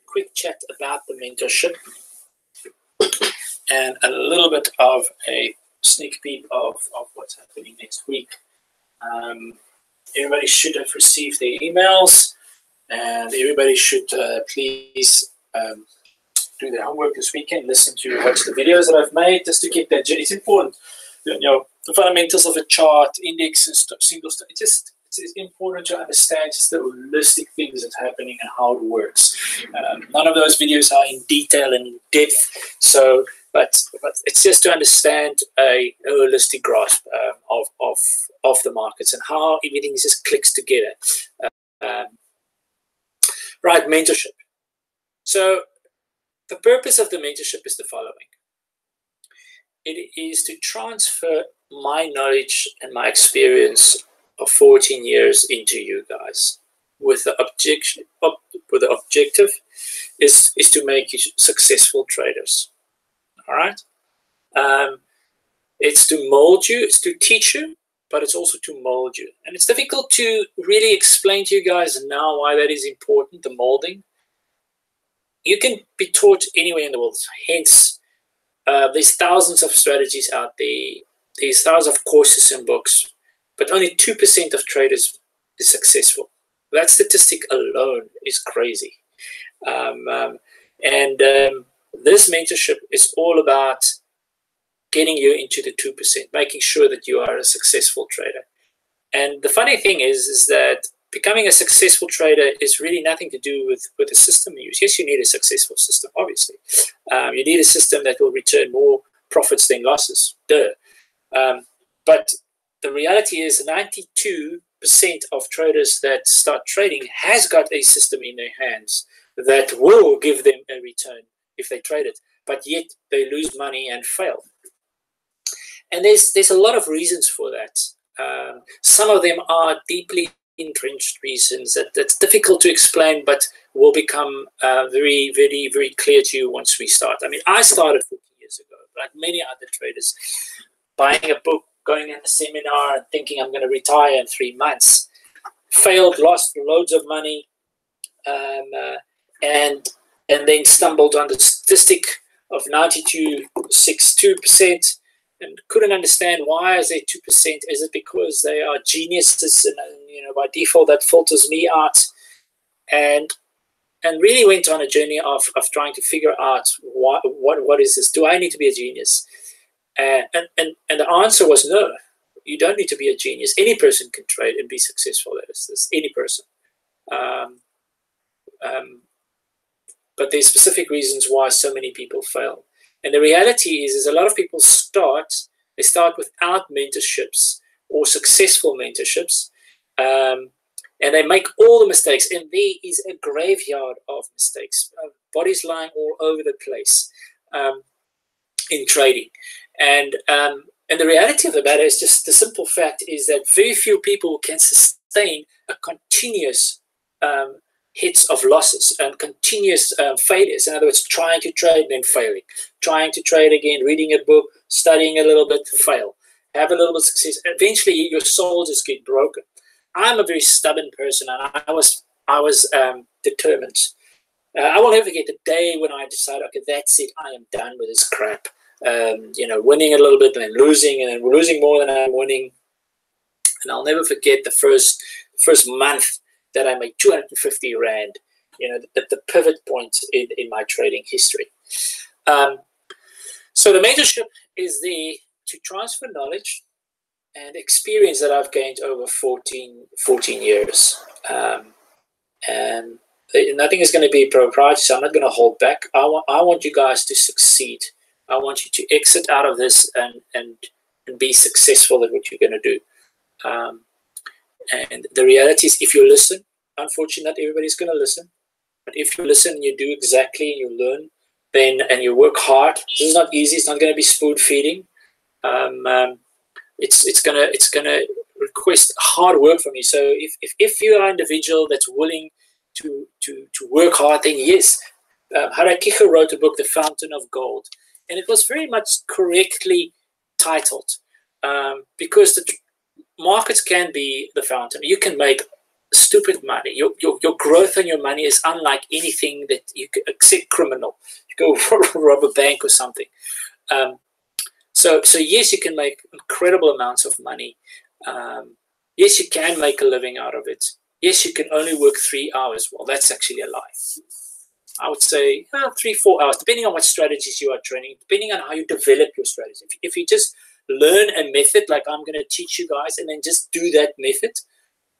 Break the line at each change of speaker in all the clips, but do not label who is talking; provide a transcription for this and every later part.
quick chat about the mentorship and a little bit of a sneak peek of what's happening next week. Everybody should have received their emails, and everybody should please do their homework this weekend, watch the videos that I've made, just to keep that. It's important, the fundamentals of a chart, indexes, single, it's important to understand just the holistic things that's happening and how it works. None of those videos are in detail and in depth, but it's just to understand a holistic grasp of the markets and how everything just clicks together. Right, mentorship. So the purpose of the mentorship is the following. It is to transfer my knowledge and my experience of 14 years into you guys, with the objective is to make you successful traders. All right. It's to mold you, it's to teach you, but it's also to mold you. And it's difficult to really explain to you guys now why that is important, the molding. You can be taught anywhere in the world. Hence, there's thousands of strategies out there. There's thousands of courses and books, but only 2% of traders is successful. That statistic alone is crazy. This mentorship is all about getting you into the 2%, making sure that you are a successful trader. And the funny thing is that becoming a successful trader is really nothing to do with the system you use. Yes, you need a successful system, obviously. You need a system that will return more profits than losses. Duh. But the reality is 92% of traders that start trading has got a system in their hands that will give them a return if they trade it, but yet they lose money and fail. And there's a lot of reasons for that. Some of them are deeply entrenched reasons that's difficult to explain, but will become very, very, very clear to you once we start. I mean, I started 14 years ago, like many other traders, buying a book, going in a seminar, and thinking I'm going to retire in 3 months. Failed, lost loads of money, and then stumbled on the statistic of 92.62%. And couldn't understand why is there 2%. Is it because they are geniuses, and by default that filters me out? And really went on a journey of trying to figure out what is this? Do I need to be a genius? And the answer was no. You don't need to be a genius. Any person can trade and be successful. There's any person. But there's specific reasons why so many people fail. And the reality is a lot of people start without mentorships or successful mentorships, and they make all the mistakes. And there is a graveyard of mistakes, bodies lying all over the place in trading. And the reality of the matter is just the simple fact is that very few people can sustain a continuous hits of losses and continuous failures. In other words, trying to trade and then failing, trying to trade again, reading a book, studying a little bit, fail, have a little bit of success. Eventually, your soul just get broken. I'm a very stubborn person, and I was determined. I will never forget the day when I decided, okay, that's it, I am done with this crap. Winning a little bit and then losing more than I'm winning. And I'll never forget the first month that I made 250 Rand, the pivot point in my trading history. So the mentorship is there to transfer knowledge and experience that I've gained over 14 years. And nothing is going to be proprietary, so I'm not going to hold back. I want you guys to succeed. I want you to exit out of this and be successful at what you're going to do. And the reality is, if you listen, unfortunately, not everybody's going to listen. But if you listen and you do exactly and you learn, and you work hard, this is not easy. It's not going to be spoon feeding. It's gonna request hard work from you. So if you are an individual that's willing to work hard, then yes. Harakicho wrote a book, The Fountain of Gold, and it was very much correctly titled because the markets can be the fountain. You can make stupid money. Your growth on your money is unlike anything that you could, except criminal. You go rob a bank or something. So yes, you can make incredible amounts of money. Yes, you can make a living out of it. Yes, you can only work 3 hours. Well, that's actually a lie. I would say 3-4 hours, depending on what strategies you are training, depending on how you develop your strategy. If you just learn a method like I'm going to teach you guys, and then just do that method,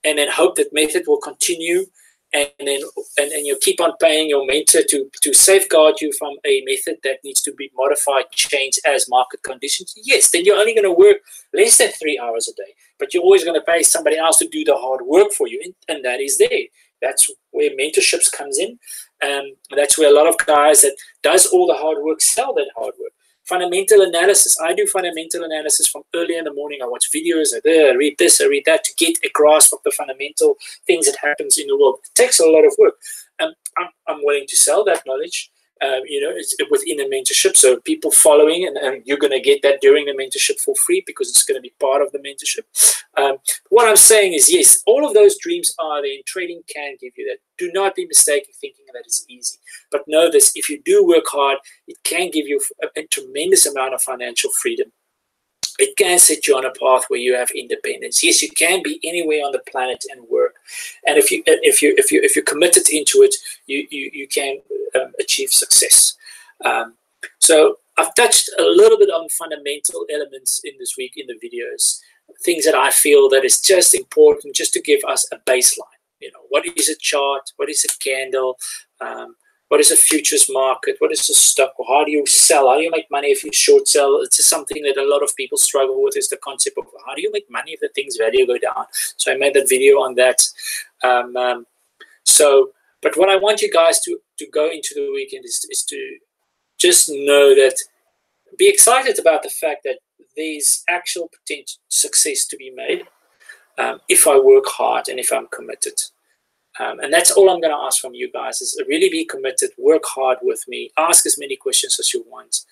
and then hope that method will continue, and then and you keep on paying your mentor to safeguard you from a method that needs to be modified, changed as market conditions. Yes, then you're only going to work less than 3 hours a day, but you're always going to pay somebody else to do the hard work for you, and that is there. That's where mentorships comes in. That's where a lot of guys that does all the hard work sell that hard work. Fundamental analysis. I do fundamental analysis from early in the morning. I watch videos, I read this, I read that to get a grasp of the fundamental things that happens in the world. It takes a lot of work. I'm willing to sell that knowledge. It's within a mentorship. So people following, and you're going to get that during the mentorship for free because it's going to be part of the mentorship. What I'm saying is, yes, all of those dreams are there, and trading can give you that. Do not be mistaken thinking that it's easy. But know this, if you do work hard, it can give you a tremendous amount of financial freedom. It can set you on a path where you have independence. Yes, you can be anywhere on the planet and work, and if you're committed into it, you can achieve success. So I've touched a little bit on fundamental elements in this week in the videos, things that I feel that is just important, just to give us a baseline. What is a chart? What is a candle? What is a futures market? What is a stock? How do you sell? How do you make money if you short sell? It's just something that a lot of people struggle with, is the concept of how do you make money if the thing's value go down? So I made that video on that. But what I want you guys to go into the weekend is to just know that, be excited about the fact that there's actual potential success to be made if I work hard and if I'm committed. And that's all I'm going to ask from you guys, is really be committed, work hard with me, ask as many questions as you want,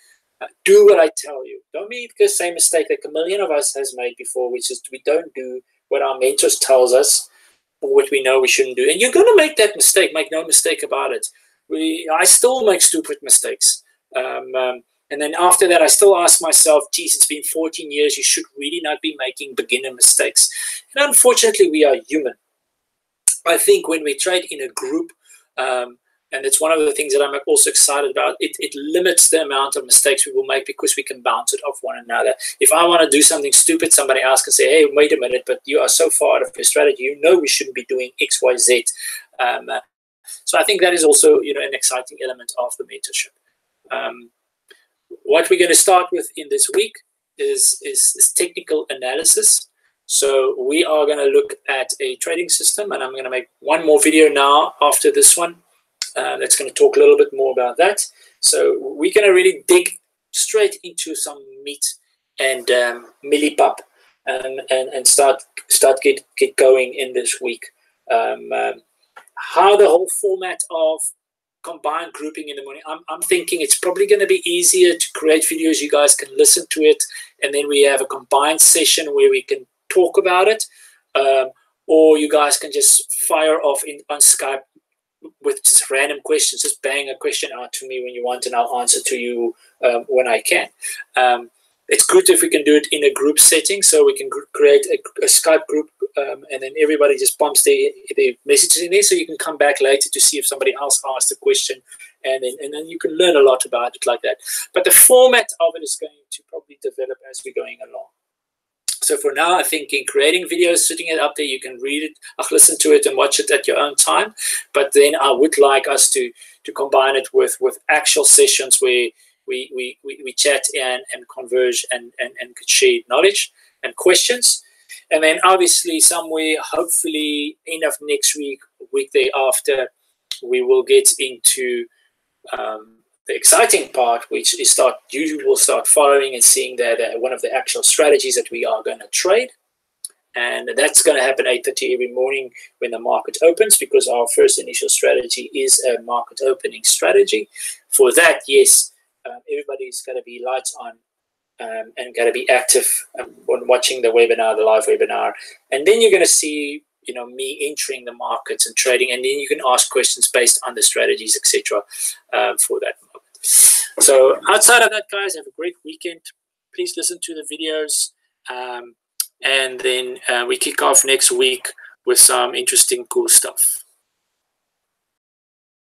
do what I tell you. Don't make the same mistake that a million of us has made before, which is we don't do what our mentors tells us or what we know we shouldn't do. And you're going to make that mistake, make no mistake about it. I still make stupid mistakes. And then after that, I still ask myself, geez, it's been 14 years, you should really not be making beginner mistakes. And unfortunately, we are human. I think when we trade in a group, and it's one of the things that I'm also excited about, it limits the amount of mistakes we will make because we can bounce it off one another. If I want to do something stupid, somebody else can say, hey, wait a minute, but you are so far out of your strategy, we shouldn't be doing X, Y, Z. So I think that is also an exciting element of the mentorship. What we're going to start with in this week is technical analysis. So we are going to look at a trading system, and I'm going to make one more video now after this one that's going to talk a little bit more about that. So we're going to really dig straight into some meat and millipap and start get going in this week. How the whole format of combined grouping in the morning. I'm thinking it's probably going to be easier to create videos. You guys can listen to it, and then we have a combined session where we can talk about it, or you guys can just fire off on Skype with just random questions. Just bang a question out to me when you want, and I'll answer to you when I can. It's good if we can do it in a group setting, so we can create a Skype group, and then everybody just pumps their messages in there, so you can come back later to see if somebody else asked a question, and then you can learn a lot about it like that. But the format of it is going to probably develop as we're going along. So for now, I think in creating videos, sitting it up there, you can read it, listen to it, and watch it at your own time. But then I would like us to combine it with actual sessions where we chat and converge and could share knowledge and questions. And then obviously somewhere, hopefully end of next week thereafter, we will get into the exciting part, which is you will start following and seeing that one of the actual strategies that we are going to trade. And that's going to happen 8:30 every morning when the market opens, because our first initial strategy is a market opening strategy. For that, yes, everybody's got to be lights on and got to be active when watching the webinar, the live webinar. And then you're going to see me entering the markets and trading, and then you can ask questions based on the strategies, etc. For that moment. So outside of that, guys, have a great weekend. Please listen to the videos, and then we kick off next week with some interesting, cool stuff.